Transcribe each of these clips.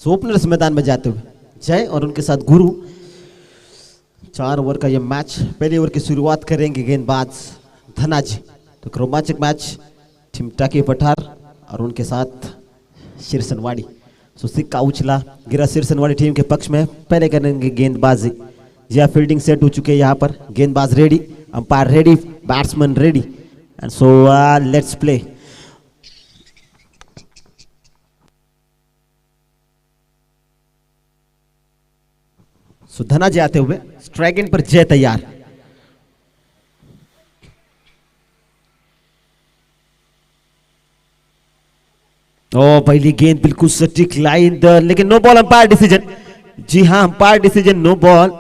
Openers मैदान में जाते हुए जय और उनके साथ गुरु। 4 ओवर का ये मैच, पहले ओवर की शुरुआत करेंगे गेंदबाज धनाजी। तो रोमांचक मैच टीम टाकी पठार और उनके साथ सिरसनवाड़ी। सिक्का उछला गिरा सिरसनवाड़ी टीम के पक्ष में। पहले करेंगे गेंदबाजी। जी फील्डिंग सेट हो चुके हैं यहाँ पर। गेंदबाज ready, umpire ready, batsman ready and so let's play. Dhanaji आते हुए स्ट्राइक एंड पर जय तैयार। ओ पहली गेंद बिल्कुल सटीक लाइन, लेकिन नो बॉल, अंपायर डिसीजन। जी हाँ, अंपायर डिसीजन, नो बॉल।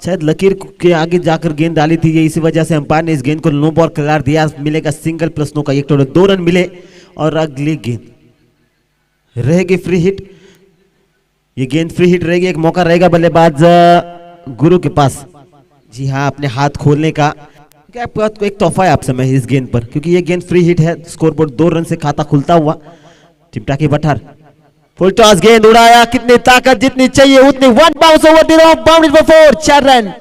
शायद लकीर के आगे जाकर गेंद डाली थी, ये इसी वजह से अंपायर ने इस गेंद को नो बॉल करार दिया। मिलेगा सिंगल प्लस नो का 1 टोटल, 2 रन मिले और अगली गेंद रहेगी फ्री हिट। ये गेंद फ्री हिट रहेगी, एक मौका रहेगा बल्लेबाज गुरु के पास। जी हाँ, अपने हाथ खोलने का एक तोहफा है आपसे मैं इस गेंद पर, क्योंकि ये गेंद फ्री हिट है। स्कोरबोर्ड 2 रन से खाता खुलता हुआ। टीम टाकी पठार फुल टॉस, गेंद उड़ाया, कितनी ताकत जितनी चाहिए उतनी। 1 bounce over the rough, boundary for 4, 4 run.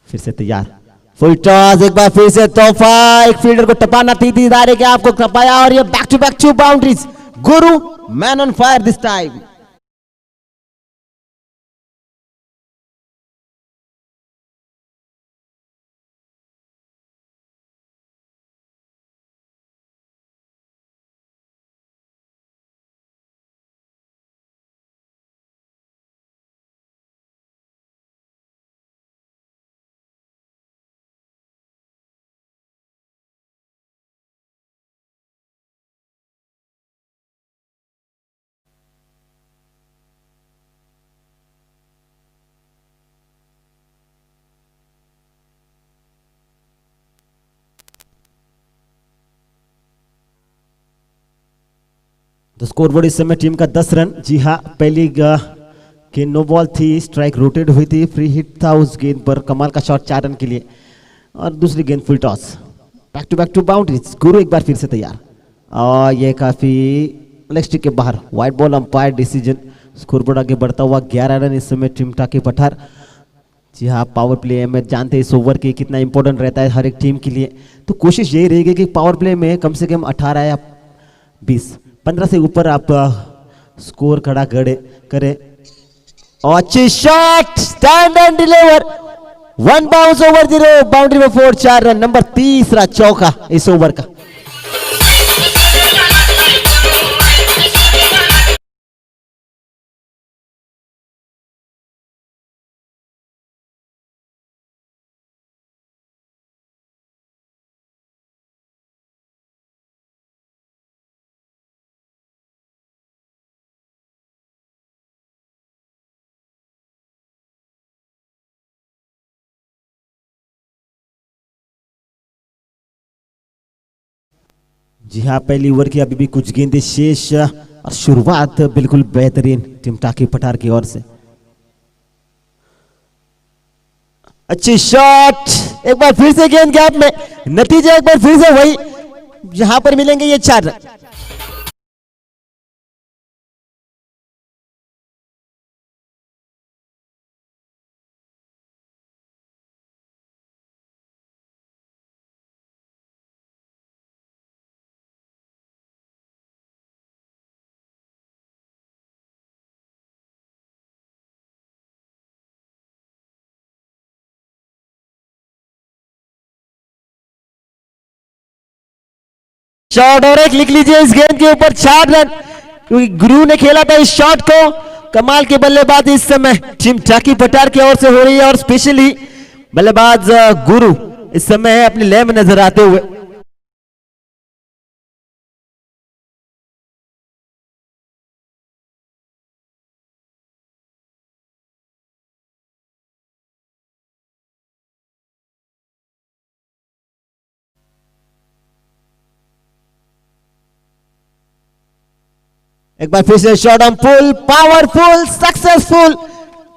फिर से तैयार, फुल टॉस, एक बार फिर से तोहफा। एक फील्डर को टपाना थी दायरे के, आपको टपाया और ये back to back 2 boundaries. Guru man on fire this time. तो स्कोरबोर्ड इस समय टीम का 10 रन। जी हाँ, पहली गेंद नो बॉल थी, स्ट्राइक रोटेट हुई थी, फ्री हिट था उस गेंद पर, कमाल का शॉट 4 रन के लिए। और दूसरी गेंद full toss, back to back 2 boundaries. गुरु एक बार फिर से तैयार और ये काफी लेग स्टिक के बाहर, wide ball, umpire decision. Scoreboard आगे बढ़ता हुआ 11 रन इस समय टीम टाकी पठार। जी हाँ, पावर प्ले में जानते हैं इस ओवर के कितना इंपॉर्टेंट रहता है हर एक टीम के लिए। तो कोशिश यही रहेगी कि पावर प्ले में कम से कम 18 या 20, 15 से ऊपर आप स्कोर खड़ा करें। अच्छी shot, stand and deliver, 1 bounce over 0, boundary में 4, 4 रन। नंबर 3 चौका इस ओवर का। जी हाँ, पहली ओवर की अभी भी कुछ गेंदें शेष और शुरुआत बिल्कुल बेहतरीन टीम टाकी पठार की ओर से। अच्छी शॉट, एक बार फिर से गेंद गैप में, नतीजा एक बार फिर से वही, यहां पर मिलेंगे ये 4 रन। शॉट और एक लिख लीजिए इस गेंद के ऊपर, 4 रन, क्योंकि गुरु ने खेला था इस शॉट को। कमाल की बल्लेबाजी इस समय टीम टाकी पठार की ओर से हो रही है और स्पेशली बल्लेबाज गुरु इस समय अपने लय में नजर आते हुए। एक बार फिर से shot on pull, powerful, successful.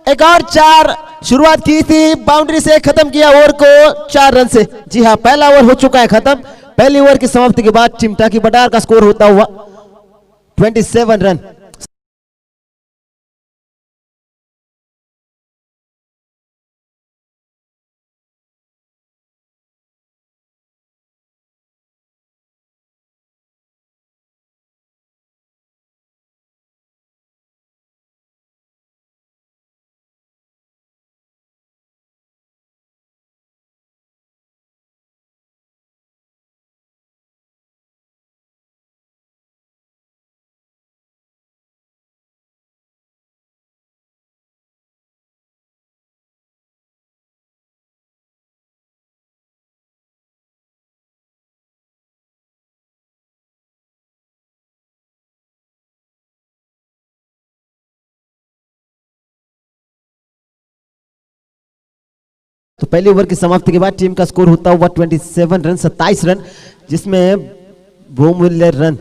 एक और 4 शुरुआत की थी, बाउंड्री से खत्म किया ओवर को 4 रन से। जी हाँ, पहला ओवर हो चुका है खत्म। पहली ओवर की समाप्ति के बाद टीम टाकी बटार का स्कोर होता हुआ 27 रन। तो पहली ओवर की समाप्ति के बाद टीम का स्कोर होता हुआ 27 रन, 27 रन, जिसमें बहुमूल्य रन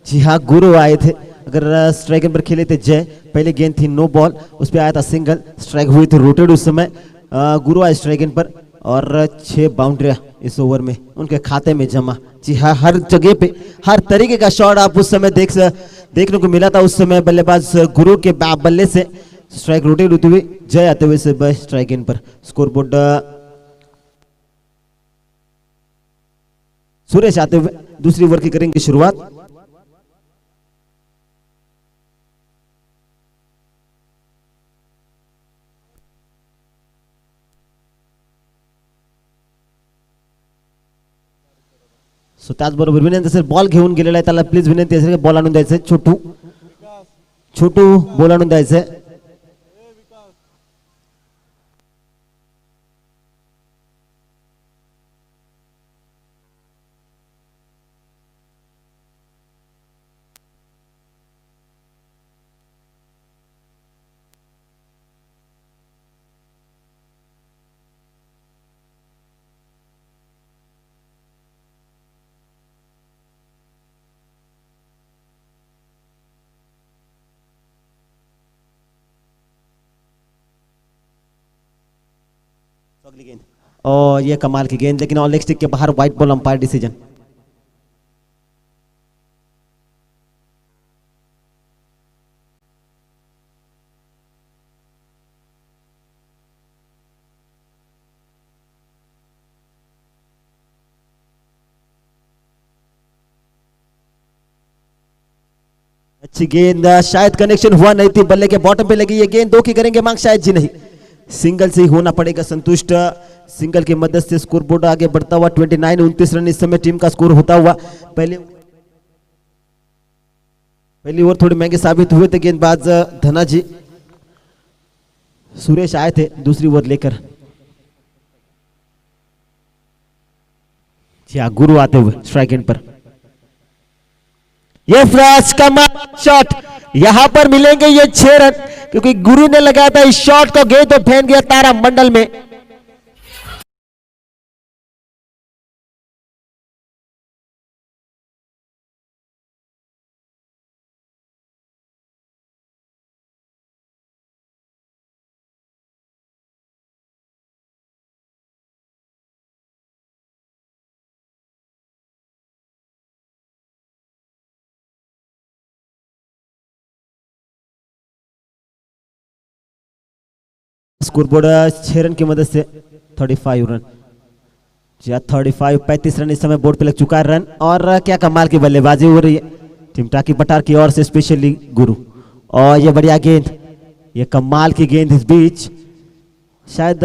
जी हाँ गुरु आए थे। अगर स्ट्राइक पर खेले थे जय, पहले गेंद थी नो बॉल, उस पर आया था सिंगल, स्ट्राइक हुई थी रोटेड उस समय। गुरु आए स्ट्राइक पर और 6 बाउंड्रियां इस ओवर में उनके खाते में जमा। जी हाँ, हर जगह पे हर तरीके का शॉट आप उस समय देखने को मिला था। उस समय बल्लेबाज गुरु के बल्ले से स्ट्राइक रोटेट होते हुए जय आते हुए से स्ट्राइक इन पर। स्कोर बोर्ड सुरेश आते हुए दूसरी ओवर की करेंगे शुरुआत। सो त्याचबरोबर विनंती असेल, बॉल घेऊन गेलेला आहे त्याला प्लीज विनंती असेल की बॉल आणून द्यायचं, छोटू बॉल आणून द्यायचं। अगली गेंद और ये कमाल की गेंद, लेकिन ऑन लेग स्टिक के बाहर, व्हाइट बॉल, अंपायर डिसीजन। अच्छी गेंद, शायद कनेक्शन हुआ नहीं थी, बल्ले के बॉटम पे लगी ये गेंद, 2 की करेंगे मांग, शायद जी नहीं, सिंगल से ही होना पड़ेगा संतुष्ट। सिंगल की मदद से स्कोर बोर्ड आगे बढ़ता हुआ 29-29 रन इस समय टीम का स्कोर होता हुआ। पहली ओवर थोड़ी महंगे साबित हुए थे गेंदबाज धना जी। सुरेश आए थे दूसरी ओवर लेकर। गुरु आते हुए स्ट्राइक एंड पर। ये फ्लैश का शॉट, यहां पर मिलेंगे ये 6 रन, क्योंकि गुरु ने लगाया था इस शॉट को, गेंद तो फेंक गया तारा मंडल में। स्कोरबोर्ड 6 रन की मदद से 35 रन, 35 रन इस समय बोर्ड पे लग चुका है रन। और क्या कमाल की बल्लेबाजी हो रही है टीम टाकी बटार की ओर से, स्पेशली गुरु। और ये बढ़िया गेंद, ये कमाल की गेंद इस बीच, शायद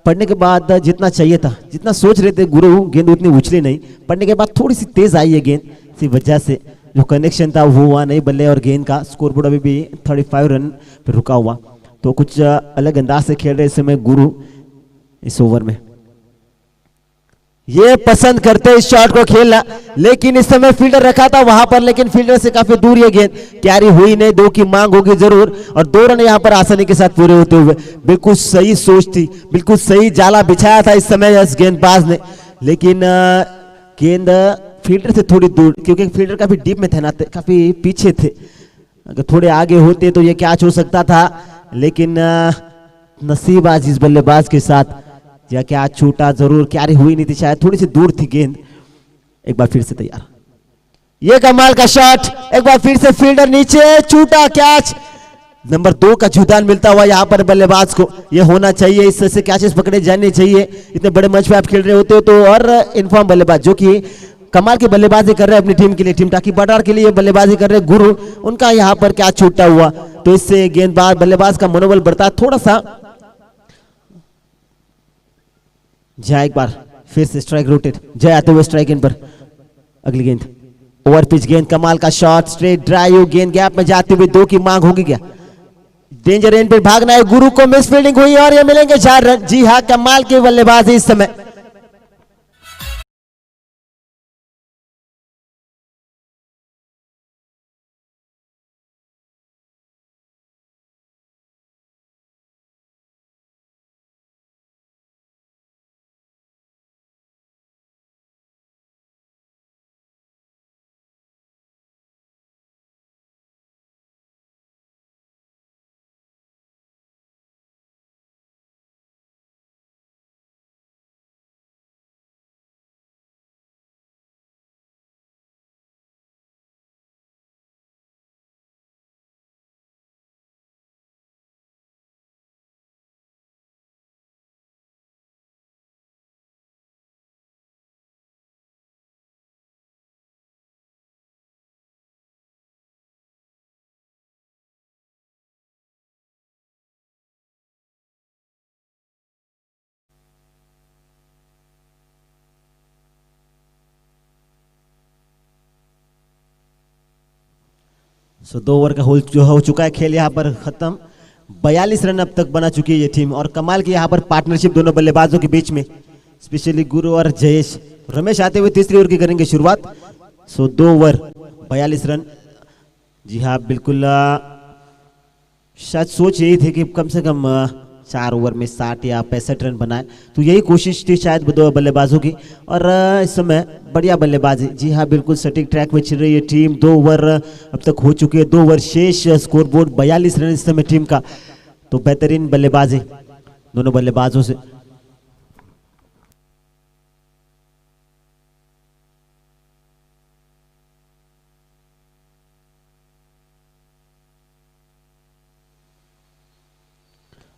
पढ़ने के बाद जितना चाहिए था, जितना सोच रहे थे गुरु, गेंद उतनी उछली नहीं, पढ़ने के बाद थोड़ी सी तेज आई है गेंद, इसी वजह से जो कनेक्शन था वो हुआ नहीं बल्ले और गेंद का। स्कोरबोर्ड अभी भी 35 रन पे रुका हुआ। तो कुछ अलग अंदाज से खेल रहे इस समय गुरु इस ओवर में। ये पसंद करते इस शॉट को खेलना, लेकिन इस समय फील्डर रखा था वहां पर, लेकिन फील्डर से काफी दूर ये गेंद कैरी हुई नहीं। 2 की मांग होगी जरूर, और 2 रन यहां पर आसानी के साथ पूरे होते हुए। बिल्कुल सही सोच थी, बिल्कुल सही जाला बिछाया था इस समय इस गेंदबाज ने, लेकिन गेंद फील्डर से थोड़ी दूर, क्योंकि फील्डर काफी डीप में थे ना, काफी पीछे थे। अगर थोड़े आगे होते तो ये कैच हो सकता था, लेकिन नसीब आज इस बल्लेबाज के साथ, यह कैच छूटा जरूर, क्यारी हुई नहीं थी, शायद थोड़ी सी दूर थी गेंद। एक बार फिर से तैयार, ये कमाल का शॉट, एक बार फिर से फील्डर नीचे, छूटा कैच। नंबर 2 का जुदान मिलता हुआ यहाँ पर बल्लेबाज को, ये होना चाहिए, इससे से कैचेस पकड़े जाने चाहिए। इतने बड़े मैच में आप खेल रहे होते हो तो। और इनफॉर्म बल्लेबाज जो कि कमाल की बल्लेबाजी कर रहे हैं अपनी टीम के लिए, टीम टाकी बटार के लिए बल्लेबाजी कर रहे हैं गुरु, उनका यहाँ पर कैच छूटा हुआ, तो इससे गेंदबाज बल्लेबाज का मनोबल बढ़ता थोड़ा सा। जय एक बार फिर से स्ट्राइक रोटेट, जय आते हुए स्ट्राइक एंड पर। अगली गेंद ओवर पिच गेंद, कमाल का शॉट, स्ट्रेट ड्राइव, गेंद गैप में जाते हुए 2 की मांग होगी क्या? डेंजर एंड पे भागना है, गुरु को मिस फील्डिंग हुई और ये मिलेंगे 4 रन। जी हाँ, कमाल की बल्लेबाजी इस समय। सो 2 ओवर का जो हो चुका है खेल यहाँ पर खत्म। 42 रन अब तक बना चुकी है ये टीम, और कमाल की यहाँ पर पार्टनरशिप दोनों बल्लेबाजों के बीच में, स्पेशली गुरु और जयेश। रमेश आते हुए तीसरी ओवर की करेंगे शुरुआत। सो 2 ओवर 42 रन। जी हाँ बिल्कुल, शायद सोच यही थी कि कम से कम 4 ओवर में 60 या 65 रन बनाए, तो यही कोशिश थी शायद दो बल्लेबाजों की। और इस समय बढ़िया बल्लेबाजी, जी हाँ बिल्कुल सटीक ट्रैक में चल रही है टीम। 2 ओवर अब तक हो चुके हैं, 2 ओवर शेष, स्कोर बोर्ड 42 रन इस समय टीम का, तो बेहतरीन बल्लेबाजी दोनों बल्लेबाजों से।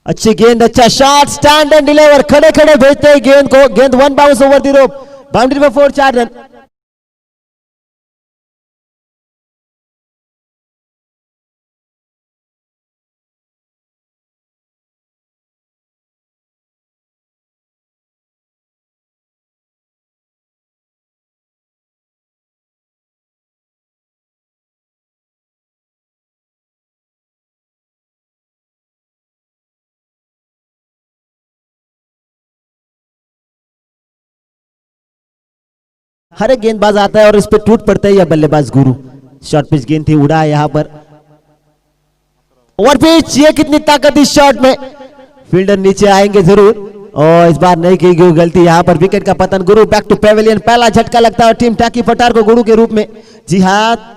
अच्छी गेंद, अच्छा शॉट, स्टैंड एंड डिलीवर, खड़े खड़े भेजते हैं गेंद को, गेंद 1 bounce over the rope, boundary पर 4, 4 रन। हर एक गेंदबाज आता है और इस पे टूट पड़ता है यह बल्लेबाज गुरु। शॉर्ट पिच गेंद थी, उड़ा है यहाँ पर, ओवर पिच, ये कितनी ताकत इस शॉट में, फील्डर नीचे आएंगे जरूर, और इस बार नहीं की गई गलती, यहाँ पर विकेट का पतन। गुरु बैक टू पेविलियन, पहला झटका लगता है टीम टाकी पटार को गुरु के रूप में। जी हाँ,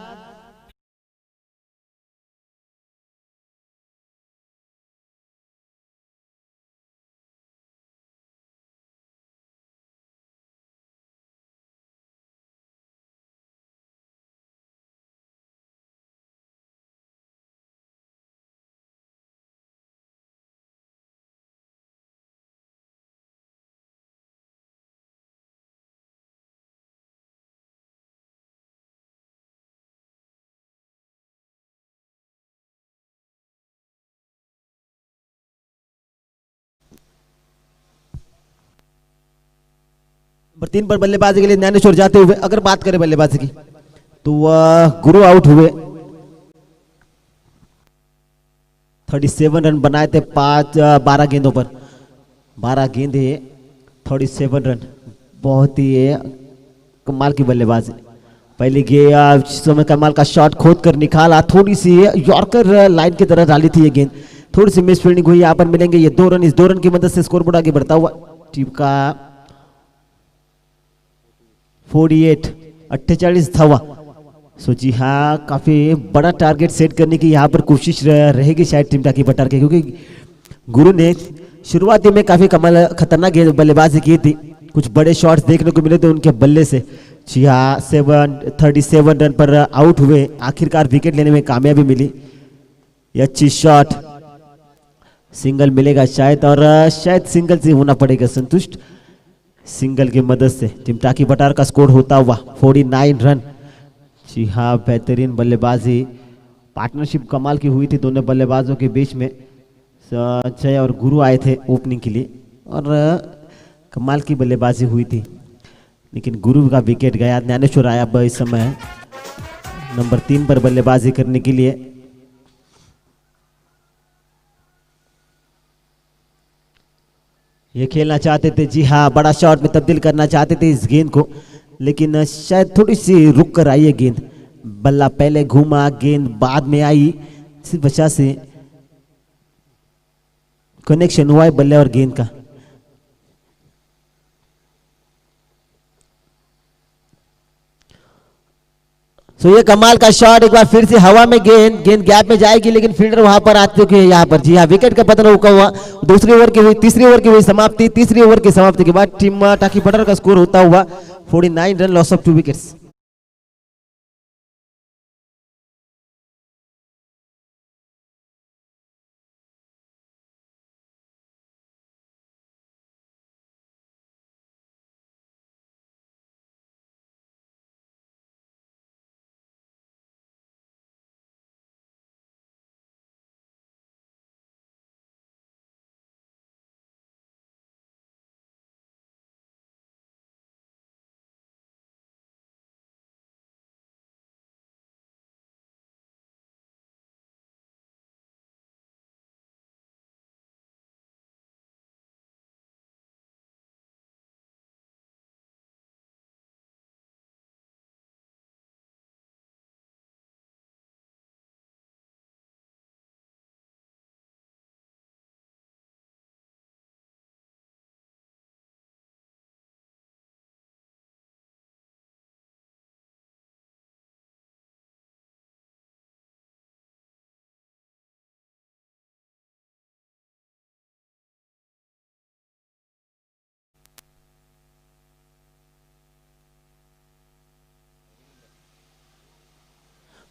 नंबर 3 पर बल्लेबाजी के लिए ज्ञानेश्वर जाते हुए। अगर बात करें बल्लेबाजी की तो गुरु आउट हुए, 37 रन बनाए थे 12 गेंदों पर, 12 गेंदे 37 रन, बहुत ही कमाल की बल्लेबाजी। पहले गेंद समय कमाल का शॉट खोद कर निकाला, थोड़ी सी यॉर्कर लाइन की तरह डाली थी ये गेंद, थोड़ी सी मिस फील्डिंग हुई, यहाँ पर मिलेंगे ये 2 रन। इस 2 रन की मदद से स्कोरबोर्ड आगे बढ़ता हुआ टीम का 48। 48 धावा। सो जी हाँ, काफी बड़ा टारगेट सेट करने की यहाँ पर कोशिश रहेगी शायद टीम टाकी पटार के, क्योंकि गुरु ने शुरुआती में काफी कमाल खतरनाक बल्लेबाजी की थी। कुछ बड़े शॉट्स देखने को मिले थे उनके बल्ले से। जी हाँ, 37 रन पर आउट हुए, आखिरकार विकेट लेने में कामयाबी मिली। ये अच्छी शॉट, सिंगल मिलेगा शायद, और शायद सिंगल से होना पड़ेगा संतुष्ट। सिंगल की मदद से टीम टाकी पटार का स्कोर होता हुआ 49 रन। जी हाँ, बेहतरीन बल्लेबाजी, पार्टनरशिप कमाल की हुई थी दोनों बल्लेबाजों के बीच में। जय और गुरु आए थे ओपनिंग के लिए और कमाल की बल्लेबाजी हुई थी, लेकिन गुरु का विकेट गया। ज्ञानेश्वर आया अब इस समय नंबर 3 पर बल्लेबाजी करने के लिए। ये खेलना चाहते थे, जी हाँ, बड़ा शॉट में तब्दील करना चाहते थे इस गेंद को, लेकिन शायद थोड़ी सी रुक कर आई है गेंद। बल्ला पहले घूमा, गेंद बाद में आई, इसी वजह से कनेक्शन हुआ है बल्ले और गेंद का। तो ये कमाल का शॉट, एक बार फिर से हवा में गेंद गैप में जाएगी, लेकिन फील्डर वहां पर आ चुके हैं यहाँ पर। जी हाँ, विकेट का पतन रुका हुआ। दूसरी ओवर की हुई, तीसरी ओवर की हुई समाप्ति। तीसरी ओवर की समाप्ति के बाद टीम टाकी पटार का स्कोर होता हुआ 49 run, loss of 2 wickets.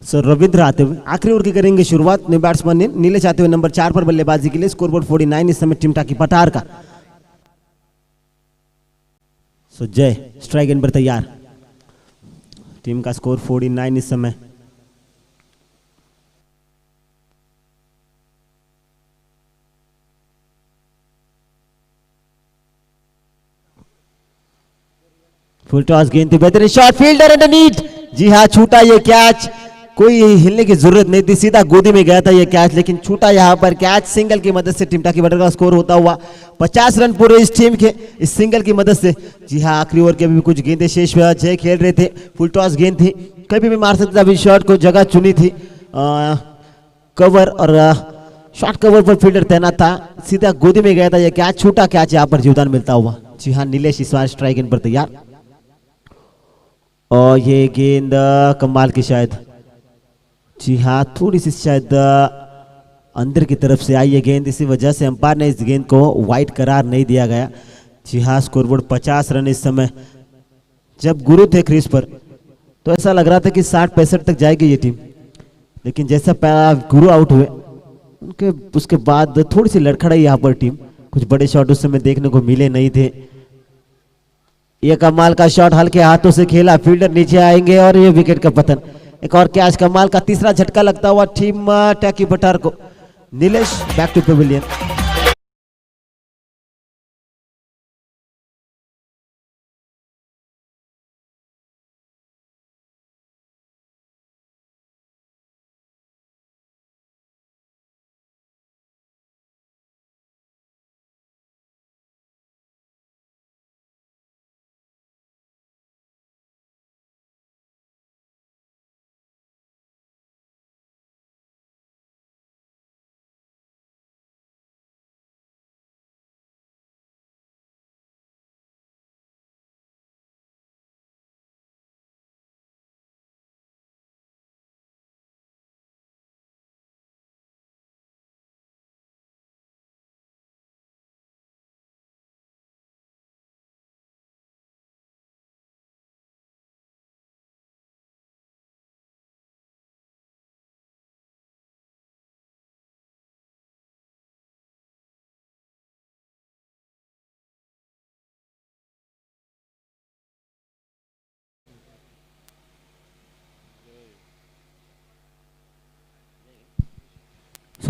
Sir Ravindra आते हुए आखिरी ओवर की करेंगे शुरुआत। न्यू बैट्समैन ने नीले चाहते हुए नंबर 4 पर बल्लेबाजी के लिए। स्कोरबोर्ड 49 इस समय टीम टाकी पटार का। सो जय स्ट्राइक एंड पर तैयार। टीम का स्कोर 49 इस समय। फुल टॉस गेंद थी, बेहतरीन शॉट, फील्डर अंडरनीथ। जी हाँ, छूटा ये कैच, कोई हिलने की जरूरत नहीं थी, सीधा गोदी में गया था ये कैच, लेकिन छूटा यहाँ पर कैच। सिंगल की मदद से टीम टाकी पटार का स्कोर होता हुआ 50 रन पूरे इस टीम के, इस सिंगल की मदद से। जी हाँ, आखिरी ओवर के अभी भी कुछ गेंदें शेष जय खेल रहे थे। फुल टॉस गेंद थी, कभी भी मार सकता था। अभी शॉट को जगह चुनी थी कवर, और शॉर्ट कवर पर फील्डर तैनात था, सीधा गोदी में गया था ये कैच। छूटा कैच यहाँ पर जीवदान मिलता हुआ। जी हाँ, नीलेश इस बार स्ट्राइक इन पर तैयार, और ये गेंद कमाल की शायद। जी हाँ, थोड़ी सी शायद अंदर की तरफ से आई है गेंद, इसी वजह से अंपायर ने इस गेंद को वाइड करार नहीं दिया गया। जी हाँ, स्कोरबोर्ड 50 रन इस समय। जब गुरु थे क्रीज पर तो ऐसा लग रहा था कि 60-65 तक जाएगी ये टीम, लेकिन जैसा पहला गुरु आउट हुए उनके उसके बाद थोड़ी सी लड़खड़ाई यहाँ पर टीम। कुछ बड़े शॉट उस समय देखने को मिले नहीं थे। ये कमाल का शॉट हल्के हाथों से खेला, फील्डर नीचे आएंगे और ये विकेट का पतन। एक और कैच, कमाल का तीसरा झटका लगता हुआ टीम टाकी पटार को। Nilesh back to pavilion.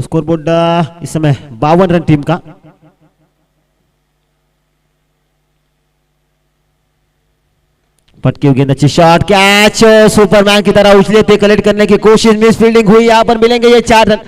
Score board इस समय 52 रन टीम का। पटकी हुई गेंद, अच्छी शॉट, कैच, सुपरमैन की तरह उछले थे, कलेक्ट करने की कोशिश, मिस फील्डिंग हुई, यहां पर मिलेंगे ये 4 रन।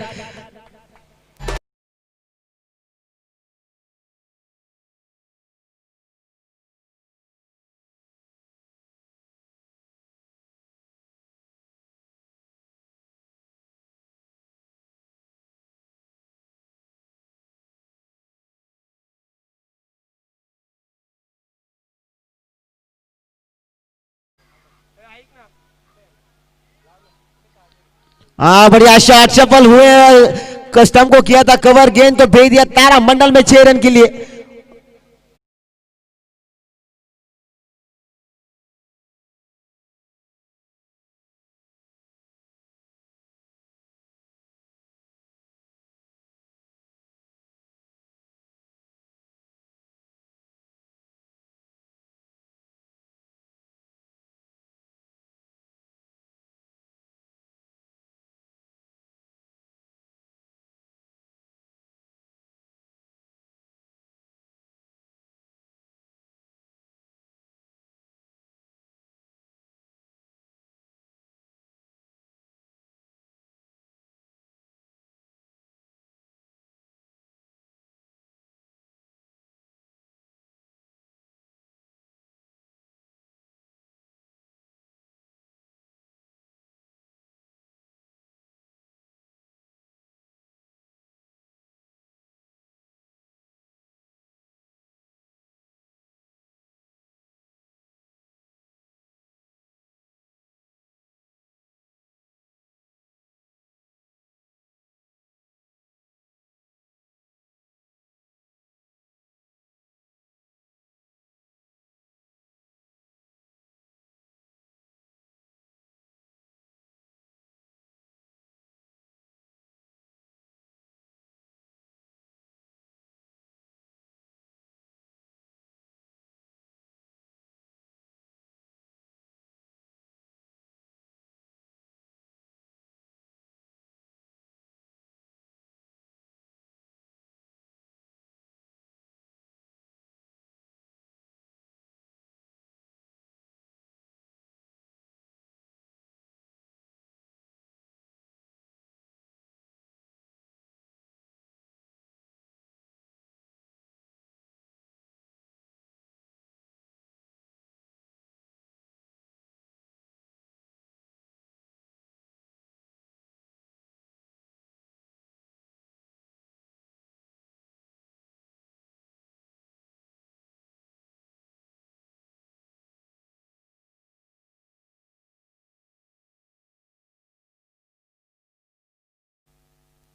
हाँ बढ़िया शॉट, सफल हुए, कस्टम को किया था कवर, गेंद तो भेज दिया तारा मंडल में 6 रन के लिए।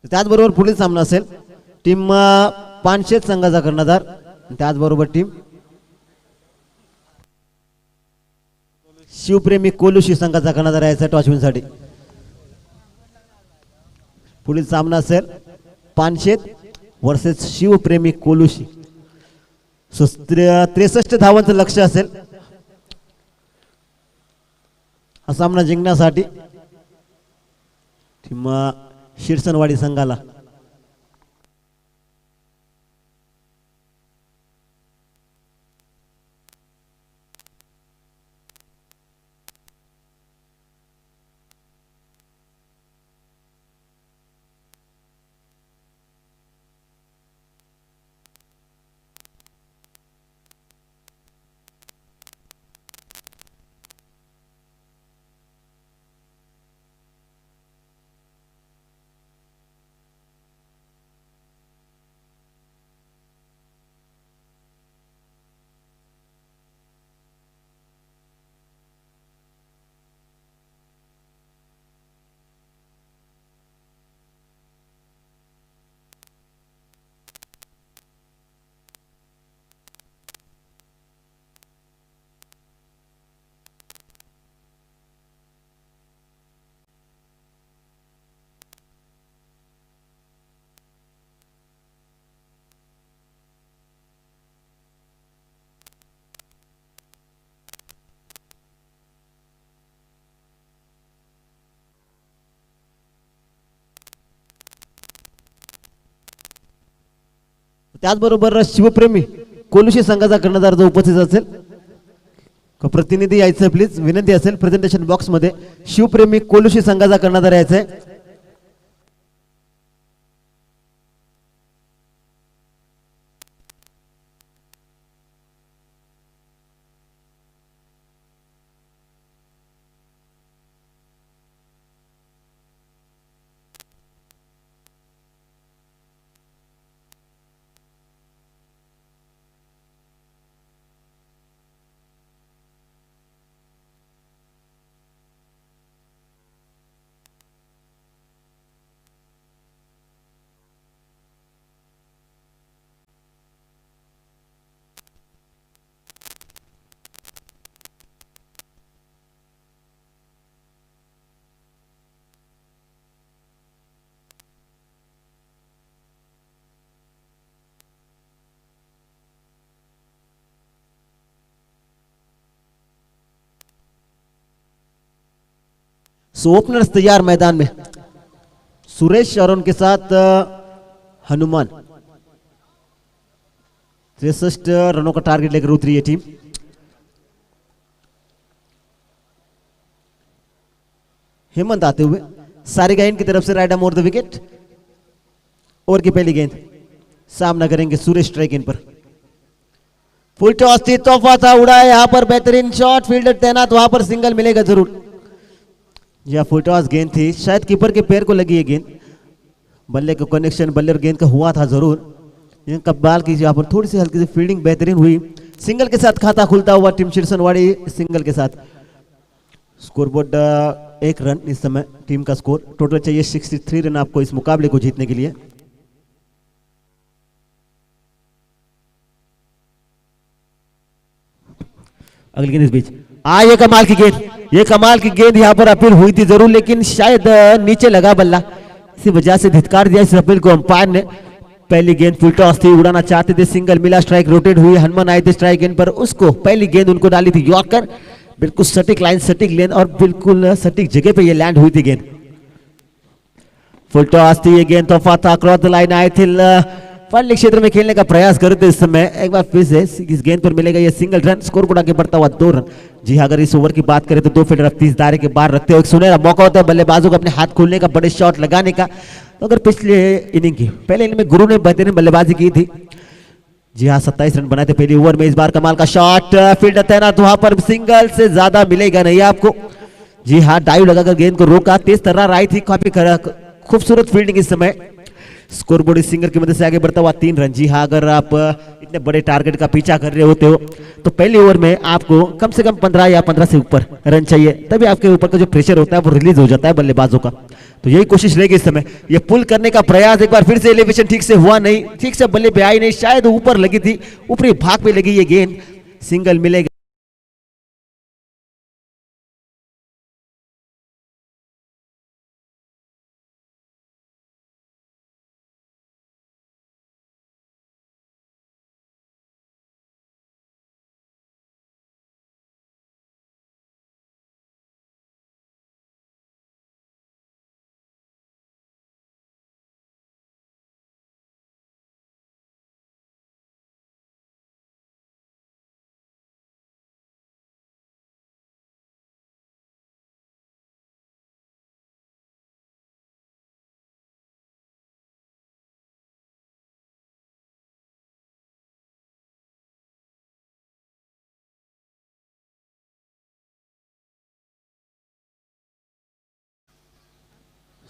त्याचबरोबर पुढील सामना असेल टीम पानशेत संघाचा कर्णधार, त्याचबरोबर टीम शिवप्रेमी कोलुशी संघाचा कर्णधार याचा टॉस विनसाठी। पुढील सामना असेल पानशेत वर्सेस शिवप्रेमी कोलुशी। 63 धावांचं लक्ष असेल हा सामना जिंकण्यासाठी टीम शिरसनवाडी संघाला। त्याचबरोबर शिवप्रेमी कोलुशी संघाचा कर्णधार जो उपस्थित असेल प्रतिनिधी यायचं प्लीज, विनंती असेल प्रेझेंटेशन बॉक्स मध्ये शिवप्रेमी कोलुशी संघाचा कर्णधार यायचा आहे. सो ओपनर्स तैयार मैदान में, सुरेश और उनके साथ हनुमान. 63 रनों का टारगेट लेकर उतरी है टीम. हेमंत आते हुए सारी गेंद की तरफ से right more the wicket. Over की पहली गेंद सामना करेंगे सुरेश स्ट्राइक इन पर. फुल टॉस थी, तोहफा था, उड़ा है यहां पर बेहतरीन शॉट, फील्डर तैनात, वहां पर सिंगल मिलेगा जरूर. यह फुल टॉस गेंद थी, शायद कीपर के पैर को लगी है गेंद. बल्ले का कनेक्शन बल्ले और गेंद का हुआ था जरूर. कब्बाल की यहाँ पर थोड़ी सी हल्की सी फील्डिंग बेहतरीन हुई. सिंगल के साथ खाता खुलता हुआ टीम शिरसनवाड़ी सिंगल के साथ. स्कोरबोर्ड 1 रन इस समय टीम का स्कोर. टोटल चाहिए 63 रन आपको इस मुकाबले को जीतने के लिए. अगली गेंद इस बीच ये कमाल की गेंद, ये कमाल की गेंद यहाँ पर अपील हुई थी जरूर, लेकिन शायद नीचे लगा बल्ला, इसी वजह से धिक्कार दिया इस अपील को अंपायर ने. पहली गेंद फुल टॉस थी, उड़ाना चाहते थे, सिंगल मिला, स्ट्राइक रोटेट हुई, हनुमान आए थे स्ट्राइक गेंद पर, उसको पहली गेंद उनको डाली थी यॉर्कर. बिल्कुल सटीक लाइन, सटीक लेन और बिल्कुल सटीक जगह पे ये लैंड हुई थी गेंद. फुल टॉस थी, ये गेंद तोहफा था, क्रॉस द लाइन आए थे, फंड क्षेत्र में खेलने का प्रयास करते इस समय. एक बार फिर से इस गेंद पर मिलेगा ये सिंगल रन. स्कोर को आगे बढ़ता हुआ 2 रन. जी हाँ, अगर इस ओवर की बात करें तो 2 फील्डर 30 दायरे के बाहर रखते हुए एक सुनहरा मौका होता है बल्लेबाजों को अपने हाथ खोलने का, बड़े शॉट लगाने का. तो अगर पिछले इनिंग की पहले इनिंग में गुरु ने बेहतरीन बल्लेबाजी की थी. जी हाँ, 27 रन बनाए थे पहली ओवर में. इस बार कमाल का शॉट, फील्डर तैनात, वहां पर सिंगल से ज्यादा मिलेगा नहीं आपको. जी हाँ, डाइव लगाकर गेंद को रोका, तेज तर्रार आई थी, काफी खूबसूरत फील्डिंग इस समय. स्कोरबोर्ड सिंगर की मदद से आगे बढ़ता हुआ 3 रन. जी हाँ, अगर आप इतने बड़े टारगेट का पीछा कर रहे होते हो तो पहली ओवर में आपको कम से कम 15 या 15 से ऊपर रन चाहिए, तभी आपके ऊपर का जो प्रेशर होता है वो रिलीज हो जाता है बल्लेबाजों का. तो यही कोशिश रहेगी इस समय. ये पुल करने का प्रयास, एक बार फिर से एलिवेशन ठीक से हुआ नहीं, ठीक से बल्ले पे आई नहीं, शायद ऊपर लगी थी, ऊपरी भाग पे लगी ये गेंद, सिंगल मिलेगा.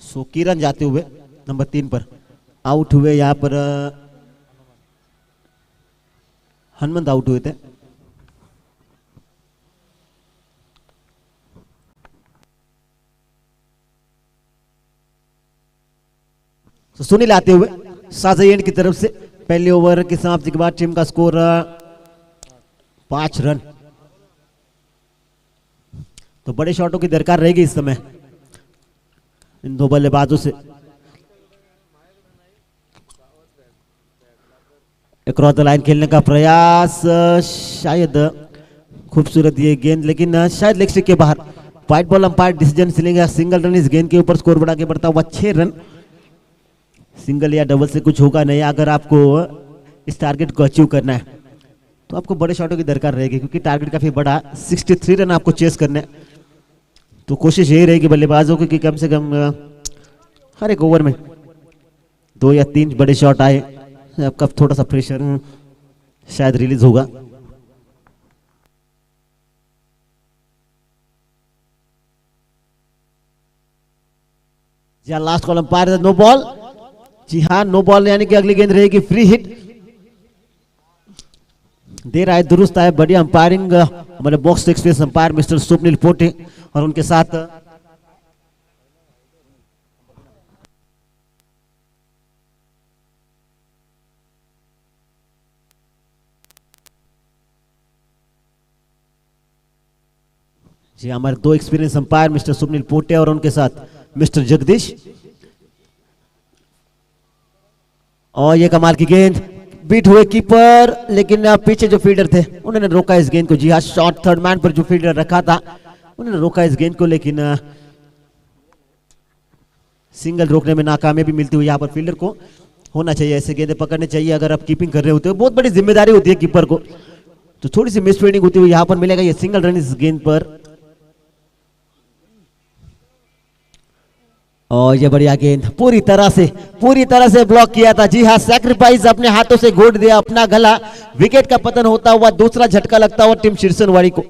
सो किरण जाते हुए नंबर 3 पर आउट हुए. यहां पर हनुमंत आउट हुए थे. तो सुनील आते हुए साजयन की तरफ से. पहले ओवर की समाप्ति के बाद टीम का स्कोर 5 रन. तो बड़े शॉटों की दरकार रहेगी इस समय इन 2 बल्लेबाजों से. क्रॉस द लाइन खेलने का प्रयास, शायद खूबसूरत ये गेंद, लेकिन शायद लेग स्टिक के बाहर. व्हाइट बॉल अंपायर डिसीजन सिलेंगे. सिंगल रन इस गेंद के ऊपर. स्कोर बढ़ा के बढ़ता हुआ 6 रन. सिंगल या डबल से कुछ होगा नहीं. अगर आपको इस टारगेट को अचीव करना है तो आपको बड़े शॉटों की दरकार रहेगी, क्योंकि टारगेट काफी बड़ा 63 रन आपको चेस करने। तो कोशिश यही रहेगी बल्लेबाजों की कि कम से कम हर एक ओवर में 2 या 3 बड़े शॉट आए। आपका थोड़ा सा प्रेशर शायद रिलीज होगा। जी हाँ, लास्ट कॉलम पार नो बॉल। जी हाँ, नो बॉल यानी कि अगली गेंद रहेगी फ्री हिट। दे रहा है, दुरुस्त है, बढ़िया अंपायरिंग हमारे box express umpire mister Swapnil Pote और उनके साथ जी हमारे 2 experience umpire mister Swapnil Pote और उनके साथ मिस्टर जगदीश। और ये कमाल की गेंद, बीट हुए कीपर, लेकिन पीछे जो फील्डर थे उन्होंने रोका इस गेंद को। जी हाँ, शॉर्ट थर्ड मैन पर जो फील्डर रखा था उन्होंने रोका इस गेंद को, लेकिन सिंगल रोकने में नाकामयाबी मिलती हुई यहाँ पर फील्डर को होना चाहिए, ऐसे गेंदें पकड़ने चाहिए अगर आप कीपिंग कर रहे होते हो। बहुत बड़ी जिम्मेदारी होती है कीपर को, तो थोड़ी सी मिस फील्डिंग होती हुई यहाँ पर मिलेगा ये सिंगल रन इस गेंद पर। और ये बढ़िया गेंद पूरी तरह से ब्लॉक किया था। जी हाँ, सैक्रिफाइस अपने हाथों से घोट दिया अपना गला। विकेट का पतन होता हुआ दूसरा झटका लगता हुआ टीम शीर्षनवाड़ी को।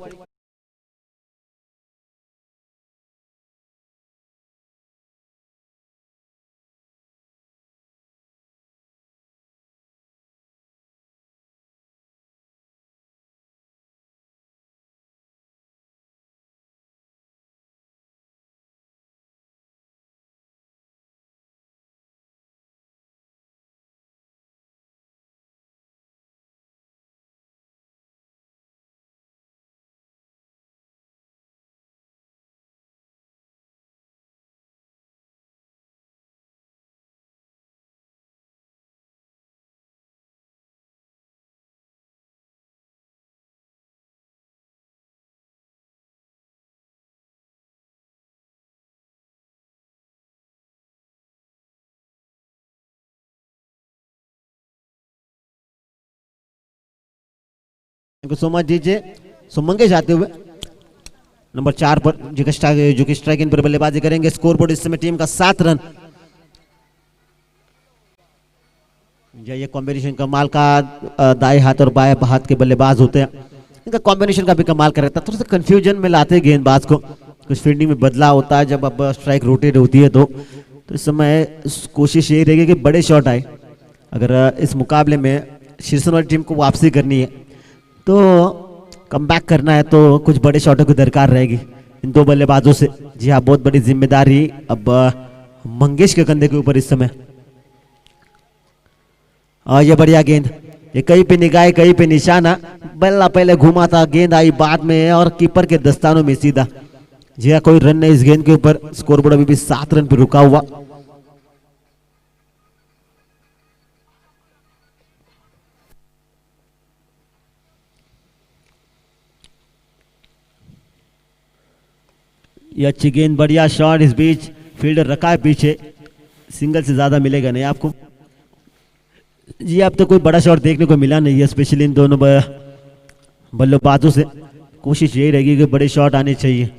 So much DJ. So Mangesh आते हुए नंबर 4 पर जो कि स्ट्राइक इन पर बल्लेबाजी करेंगे। स्कोरबोर्ड इस समय टीम का 7 रन। ये कॉम्बिनेशन कमाल का, दाएं हाथ और बाएं हाथ के बल्लेबाज होते हैं, इनका कॉम्बिनेशन का भी कमाल कर रहता है। थोड़ा सा कंफ्यूजन में लाते हैं गेंदबाज को, कुछ फील्डिंग में बदलाव होता है जब अब स्ट्राइक रोटेट होती है। तो इस समय कोशिश यही रहेगी कि बड़े शॉट आए। अगर इस मुकाबले में शीर्षण वाली टीम को वापसी करनी है तो कमबैक करना है, तो कुछ बड़े शॉटों की दरकार रहेगी इन 2 बल्लेबाजों से। जी हाँ, बहुत बड़ी जिम्मेदारी अब मंगेश के कंधे के ऊपर इस समय। और ये बढ़िया गेंद, ये कहीं पे निगाह कहीं पे निशाना, बल्ला पहले घुमा था, गेंद आई बाद में और कीपर के दस्तानों में सीधा। जी हाँ, कोई रन नहीं इस गेंद के ऊपर। स्कोरबोर्ड अभी भी 7 रन पर रुका हुआ। ये अच्छी गेंद, बढ़िया शॉट, इस बीच फील्डर रखा है पीछे, सिंगल से ज्यादा मिलेगा नहीं आपको। जी अब तो कोई बड़ा शॉट देखने को मिला नहीं है, स्पेशली इन दोनों बल्लेबाजों से। कोशिश यही रहेगी कि बड़े शॉट आने चाहिए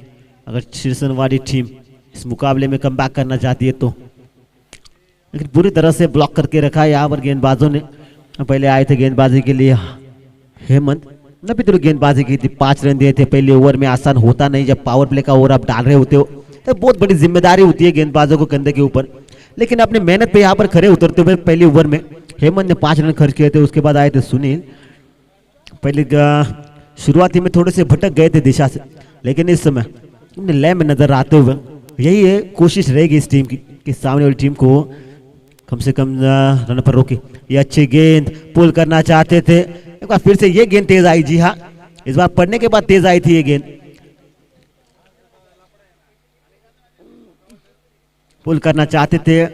अगर शीर्षनवाड़ी टीम इस मुकाबले में कमबैक करना चाहती है तो। लेकिन पूरी तरह से ब्लॉक करके रखा है यहाँ पर गेंदबाजों ने। पहले आए थे गेंदबाजी के लिए हेमंत, नबी तो गेंदबाजी की थी, 5 रन दिए थे पहले ओवर में। आसान होता नहीं जब पावर प्ले का ओवर आप डाल रहे होते हो, तो बहुत बड़ी जिम्मेदारी होती है गेंदबाजों को कंधे के ऊपर। लेकिन अपनी मेहनत पे यहाँ पर खड़े उतरते हुए पहले ओवर में हेमंत ने 5 रन खर्च किए थे। उसके बाद आए थे सुनील। पहले शुरुआती में थोड़े से भटक गए थे दिशा से, लेकिन इस समय लय में नजर आते हुए यही है कोशिश रहेगी इस टीम की कि सामने वाली टीम को कम से कम रन पर रोके। ये अच्छी गेंद पुल करना चाहते थे, एक बार फिर से ये गेंद तेज आई। जी हाँ, इस बार पढ़ने के बाद तेज आई थी ये गेंद। पुल करना चाहते थे,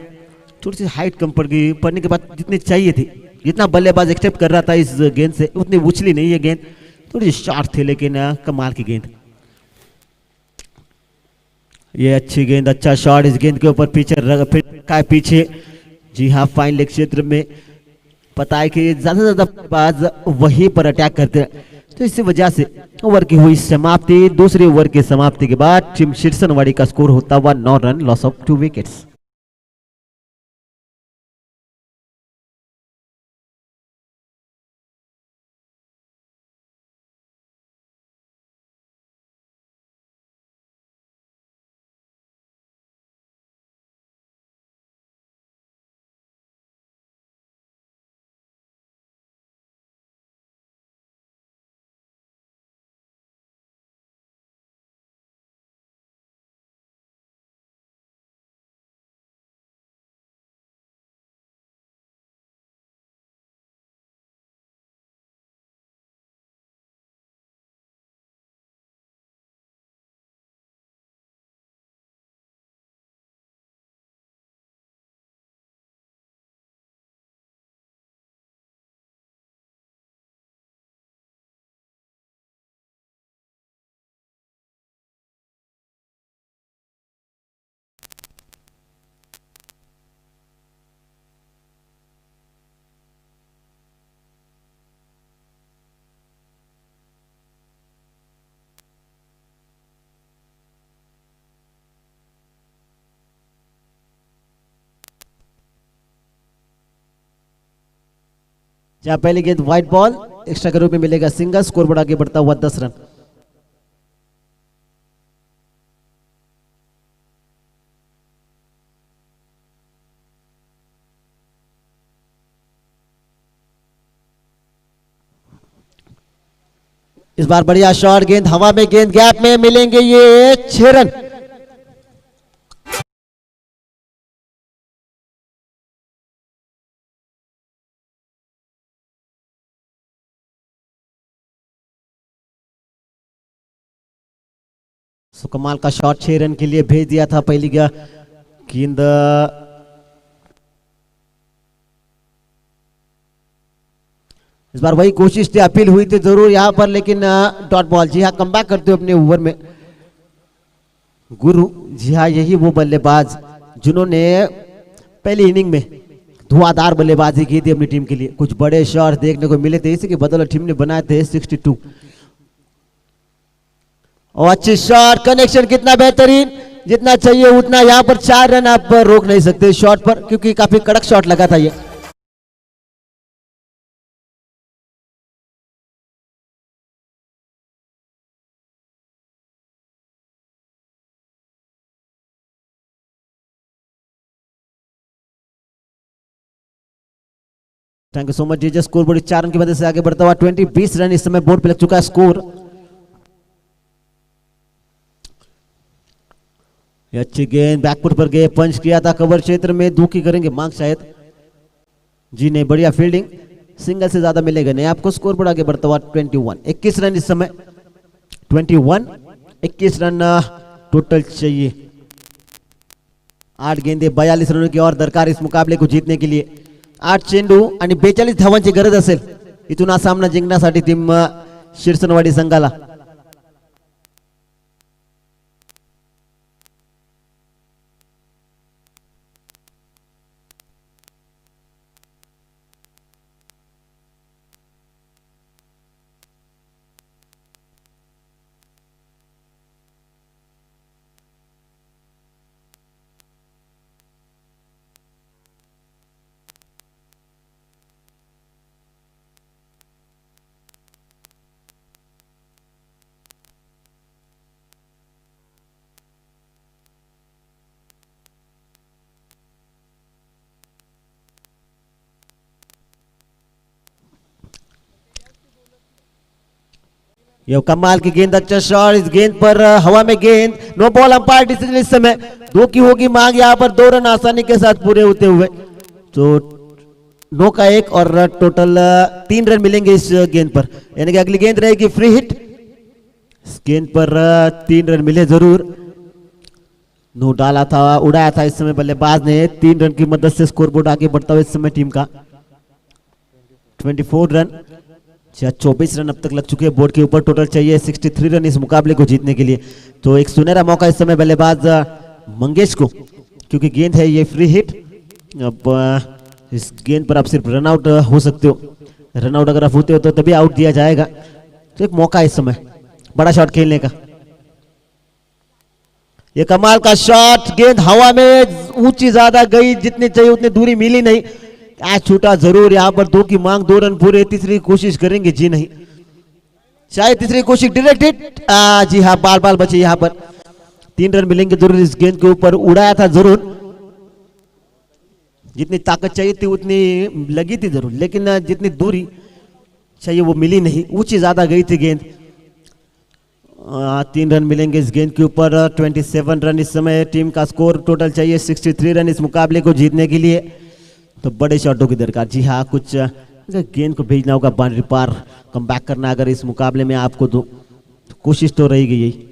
थोड़ी सी हाइट कम पड़ गई, पढ़ने के बाद जितनी चाहिए थी, जितना बल्लेबाज एक्सेप्ट कर रहा था इस गेंद से, उतनी उछली नहीं ये गेंद, थोड़ी सी शॉर्ट थी लेकिन कमाल की गेंद। ये अच्छी गेंद, अच्छा शॉट, इस गेंद के ऊपर पीछे का पीछे। जी हाँ, फाइन लेग क्षेत्र में पता है कि ज्यादा से ज्यादा बल्लेबाज वहीं पर अटैक करते हैं, तो इसी वजह से ओवर की हुई समाप्ति। दूसरे ओवर की समाप्ति के बाद टीम शिरसनवाड़ी का स्कोर होता हुआ 9 रन, लॉस ऑफ 2 विकेट्स। जहां पहली गेंद व्हाइट बॉल, एक्स्ट्रा के रूप में मिलेगा सिंगल, स्कोर बोर्ड आगे बढ़ता हुआ 10 रन। इस बार बढ़िया शॉट, गेंद हवा में, गेंद गैप में, मिलेंगे ये 6 रन। सो कमाल का शॉट 6 रन के लिए भेज दिया था पहली गेंद। इस बार वही कोशिश थी, अपील हुई थी जरूर यहां पर, लेकिन डॉट बॉल। जी हाँ, कम बैक करते हो अपने ओवर में गुरु। जी हाँ, यही वो बल्लेबाज जिन्होंने पहली इनिंग में धुआंधार बल्लेबाजी की थी अपनी टीम के लिए। कुछ बड़े शॉट देखने को मिले थे, इसी के बदौलत टीम ने बनाए थे 62। और अच्छी शॉट, कनेक्शन कितना बेहतरीन, जितना चाहिए उतना। यहां पर 4 रन आप रोक नहीं सकते शॉट पर, क्योंकि काफी कड़क शॉट लगा था ये। Thank you so much GJ. Score board 4 run की वजह से आगे बढ़ता हुआ 20 रन इस समय बोर्ड पे लग चुका है स्कोर। अच्छी गेंद बैकफुट पर गए, पंच किया था कवर क्षेत्र में, दुखी करेंगे मांग शायद। जी नहीं, बढ़िया फील्डिंग, सिंगल से ज्यादा मिलेगा नहीं आपको। स्कोर बोर्ड आगे बढ़ता हुआ 21 रन इस समय। 21 रन टोटल चाहिए। 8 गेंदे 42 रनों की और दरकार इस मुकाबले को जीतने के लिए। 8 चेंडू आणि 42 धावांची गरज असेल इथून हा सामना जिंकण्यासाठी टीम शिरसनवाडी संघाला। ये कमाल की गेंद, अच्छा शॉट। इस गेंद पर हवा में गेंद, नो बॉल। अंपायर डिसीजन इस समय 2 की होगी मांग, यहां पर 2 रन आसानी के साथ पूरे होते हुए। तो 9 का 1 और टोटल 3 रन मिलेंगे इस गेंद पर, यानी कि अगली गेंद रहेगी फ्री हिट। इस गेंद पर 3 रन मिले जरूर। नो डाला था, उड़ाया था इस समय बल्लेबाज ने। 3 रन की मदद से स्कोर बोर्ड आगे बढ़ता हुआ इस समय टीम का 24 रन। 24 रन अब तक लग चुके हैं बोर्ड के ऊपर। टोटल चाहिए 63 रन इस मुकाबले को जीतने के लिए। तो एक सुनहरा मौका इस समय बल्लेबाज मंगेश को, क्योंकि गेंद है ये फ्री हिट। अब इस गेंद पर आप सिर्फ रन आउट हो सकते हो, रन आउट अगर आप होते हो तो तभी आउट दिया जाएगा। तो एक मौका है इस समय बड़ा शॉट खेलने का। ये कमाल का शॉट, गेंद हवा में ऊंची ज्यादा गई, जितनी चाहिए उतनी दूरी मिली नहीं। कैच छूटा जरूर, यहां पर 2 की मांग, 2 रन पूरे, तीसरी कोशिश करेंगे जी नहीं, शायद तीसरी कोशिश डायरेक्ट हिट, जी हाँ बाल बाल बचे, यहां पर 3 रन मिलेंगे जरूर। इस गेंद के ऊपर उड़ाया था जरूर, जितनी ताकत चाहिए थी उतनी लगी थी जरूर, लेकिन जितनी दूरी चाहिए वो मिली नहीं, ऊंची ज्यादा गई थी गेंद। 3 रन मिलेंगे इस गेंद के ऊपर। 27 रन इस समय टीम का स्कोर, टोटल चाहिए 63 रन इस मुकाबले को जीतने के लिए। तो बड़े शॉटों की दरकार, जी हाँ कुछ गेंद को भेजना होगा बाउंड्री पार, कम बैक करना अगर इस मुकाबले में आपको, तो कोशिश तो रहेगी यही।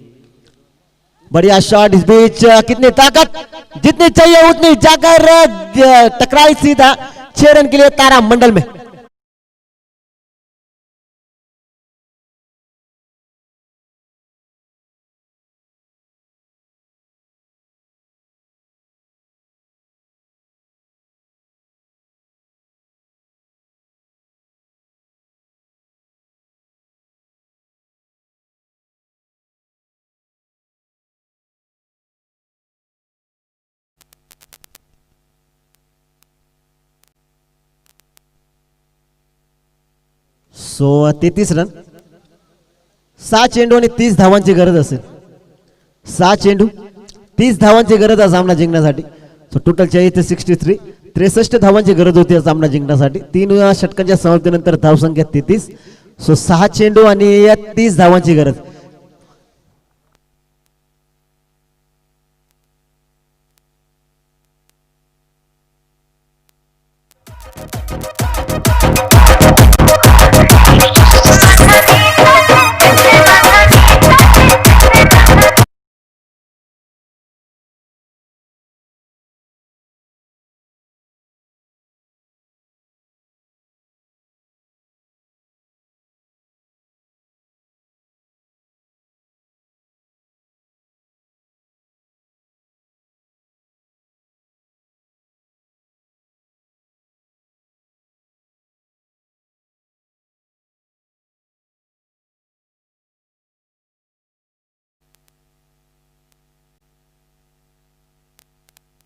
बढ़िया शॉट इस बीच, कितनी ताकत, जितनी चाहिए उतनी जाकर टकराई सीधा 6 रन के लिए तारा मंडल में। सो 33 रन, 6 चेंडू आणि 30 धावांची गरज असेल, 6 चेंडू 30 धावांची गरज आहे सामना जिंकण्यासाठी। सो टोटल चाहिए ते 63, 63 धावांची गरज होती सामना जिंकण्यासाठी। 3 षटकांच्या समाप्तीनंतर धावसंख्या 33, सो 6 चेंडू आणि 30 धावांची गरज।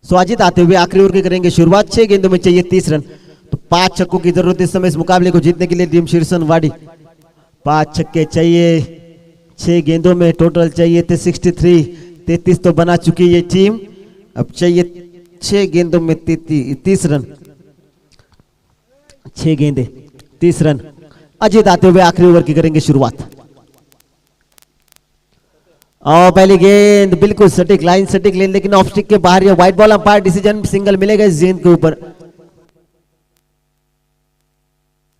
सो अजित आते हुए आखिरी ओवर की करेंगे शुरुआत। 6 गेंदों में चाहिए 30 रन, तो 5 छक्कों की जरूरत इस समय इस मुकाबले को जीतने के लिए टीम शीर्षन वाड़ी। 5 छक्के चाहिए 6 गेंदों में, टोटल चाहिए थे 63, 33 तो बना चुकी ये टीम। अब चाहिए 6 गेंदों में 30 रन, 6 गेंदे 30 रन। अजित आते हुए आखिरी ओवर की करेंगे शुरुआत। और पहली गेंद बिल्कुल सटीक लाइन, सटीक लेन, लेकिन ऑफ स्टिक के बाहर, या white ball, umpire decision, single मिलेगा इस गेंद के ऊपर।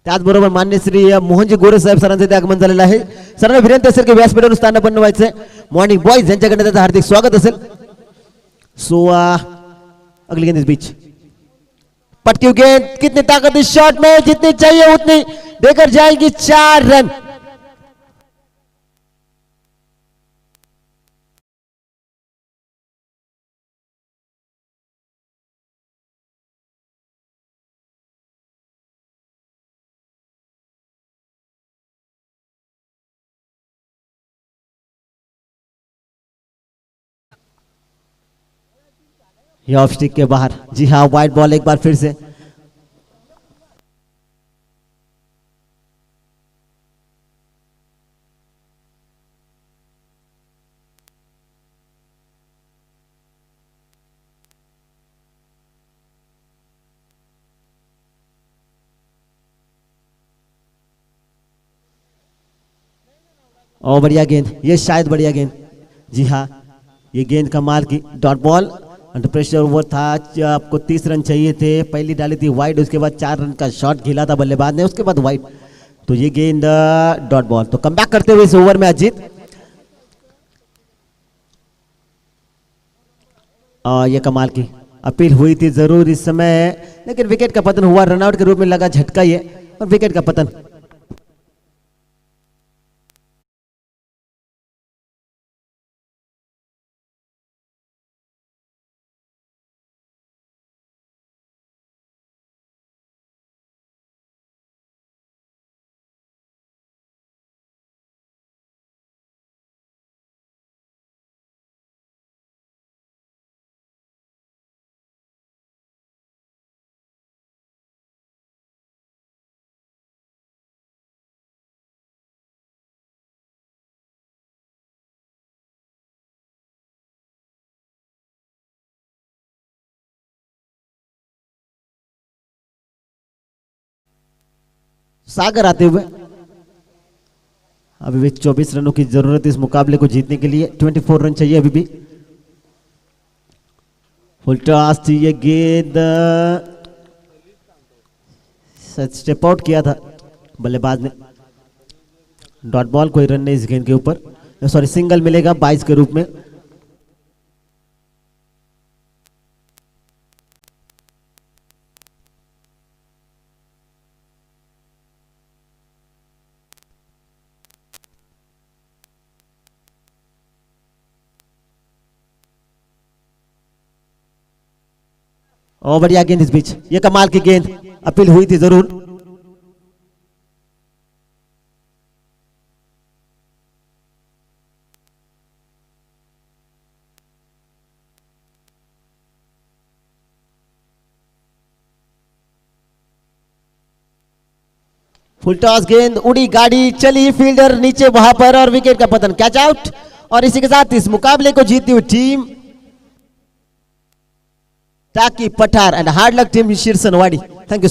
त्याचबरोबर मान्य श्री मोहनजी गोरे साहेब सरांचे ते आगमन झालेलं आहे। सरांना विनंती असेल की व्यासपीठावर स्थान बनवायचंय। मॉर्निंग बॉयज यांच्याकडे त्याचं हार्दिक स्वागत असेल। सो अगली गेंद इस बीच, पटकी गेंद, कितनी ताकत इस शॉट में, जितनी चाहिए उतनी देकर जाएगी 4 रन। ये ऑफ स्टिक के बाहर, जी हाँ व्हाइट बॉल एक बार फिर से। और बढ़िया गेंद, ये शायद बढ़िया गेंद, जी हाँ ये गेंद कमाल की, dot ball under pressure over था। आपको 30 रन चाहिए थे, पहली डाली थी वाइड, उसके बाद 4 रन का शॉट खेला था बल्लेबाज ने, उसके बाद वाइड, तो ये गेंद डॉट बॉल। तो कम बैक करते हुए इस ओवर में अजीत, ये कमाल की अपील हुई थी जरूर इस समय, लेकिन विकेट का पतन हुआ, रनआउट के रूप में लगा झटका ये, और विकेट का पतन। सागर आते हुए। अभी भी 24 रनों की जरूरत है इस मुकाबले को जीतने के लिए। 24 रन चाहिए अभी भी। फुल टॉस थी ये गेंद, स्टेप आउट किया था बल्लेबाज ने। डॉट बॉल, कोई रन नहीं इस गेंद के ऊपर, सॉरी सिंगल मिलेगा 22 के रूप में। और बढ़िया गेंद इस बीच, ये कमाल की गेंद, अपील हुई थी जरूर। फुल टॉस गेंद उड़ी, गाड़ी चली, फील्डर नीचे वहां पर और विकेट का पतन, कैच आउट। और इसी के साथ इस मुकाबले को जीतती हुई team Taki Pathar and hard luck team Shirshnawadi. Thank you.